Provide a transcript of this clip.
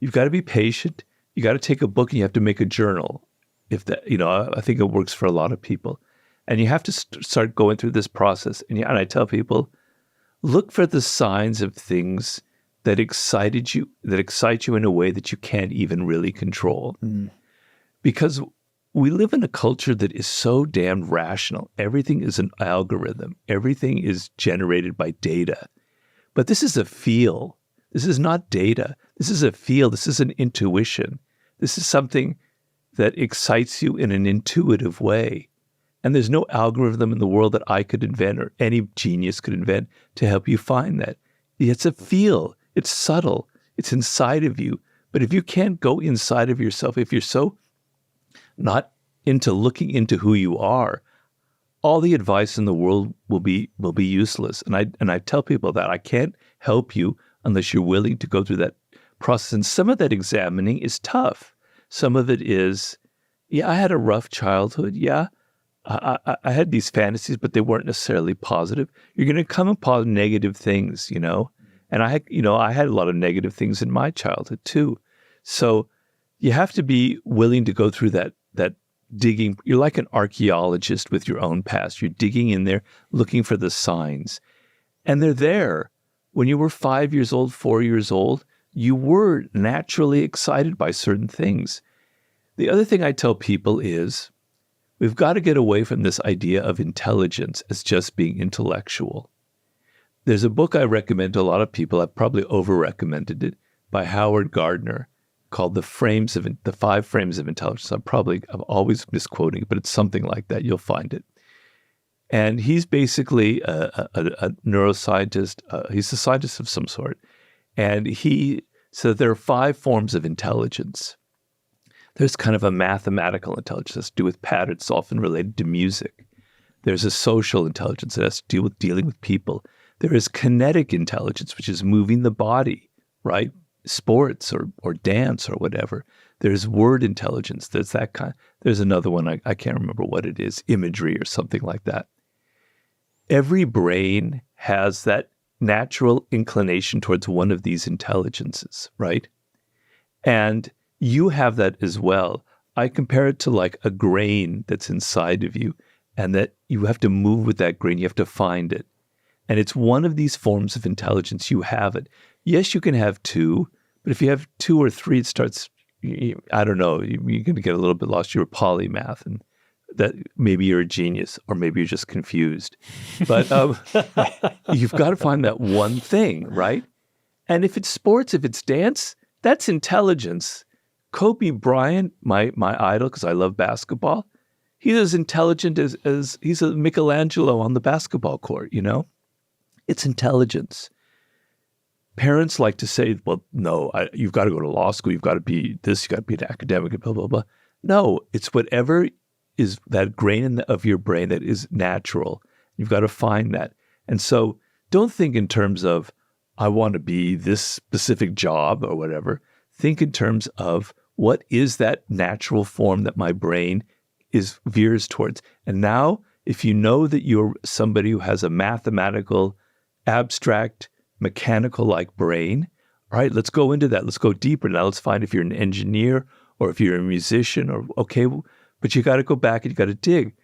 You've got to be patient. You got to take a book and you have to make a journal. If that, I think it works for a lot of people. And you have to start going through this process. And I tell people, look for the signs of things that excite you in a way that you can't even really control. Because we live in a culture that is so damned rational. Everything is an algorithm. Everything is generated by data. But this is a feel. This is not data. This is a feel. This is an intuition. This is something that excites you in an intuitive way. And there's no algorithm in the world that I could invent or any genius could invent to help you find that. It's a feel. It's subtle. It's inside of you. But if you can't go inside of yourself, if you're so not into looking into who you are, all the advice in the world will be useless. And I tell people that I can't help you unless you're willing to go through that process. And some of that examining is tough. Some of it is, I had a rough childhood. Yeah, I had these fantasies, but they weren't necessarily positive. You're going to come upon negative things, And I had a lot of negative things in my childhood too. So you have to be willing to go through that digging. You're like an archaeologist with your own past. You're digging in there, looking for the signs. And they're there. When you were 5 years old, 4 years old, you were naturally excited by certain things. The other thing I tell people is we've got to get away from this idea of intelligence as just being intellectual. There's a book I recommend to a lot of people. I've probably over-recommended it, by Howard Gardner, called The 5 Frames of Intelligence. I'm always misquoting it, but it's something like that. You'll find it. And he's basically a neuroscientist. He's a scientist of some sort. And he said there are 5 forms of intelligence. There's kind of a mathematical intelligence that has to do with patterns, often related to music. There's a social intelligence that has to do with dealing with people. There is kinetic intelligence, which is moving the body, right? Sports or dance or whatever. There's word intelligence. There's that kind. There's another one, I can't remember what it is, imagery or something like that. Every brain has that natural inclination towards one of these intelligences, right? And you have that as well. I compare it to like a grain that's inside of you, and that you have to move with that grain. You have to find it. And it's one of these forms of intelligence. You have it. Yes, you can have 2, but if you have 2 or 3, it starts, I don't know, you're going to get a little bit lost. You're a polymath, and that maybe you're a genius, or maybe you're just confused. But you've got to find that one thing, right? And if it's sports, if it's dance, that's intelligence. Kobe Bryant, my idol, because I love basketball, he's as intelligent as he's a Michelangelo on the basketball court, It's intelligence. Parents like to say, well, no, you've got to go to law school. You've got to be this, you've got to be an academic, and blah, blah, blah. No, it's whatever is that grain of your brain that is natural. You've got to find that. And so don't think in terms of, I want to be this specific job or whatever. Think in terms of what is that natural form that my brain veers towards. And now, if you know that you're somebody who has a mathematical, abstract, mechanical-like brain, all right, let's go into that. Let's go deeper. Now let's find if you're an engineer or if you're a musician but you got to go back and you got to dig.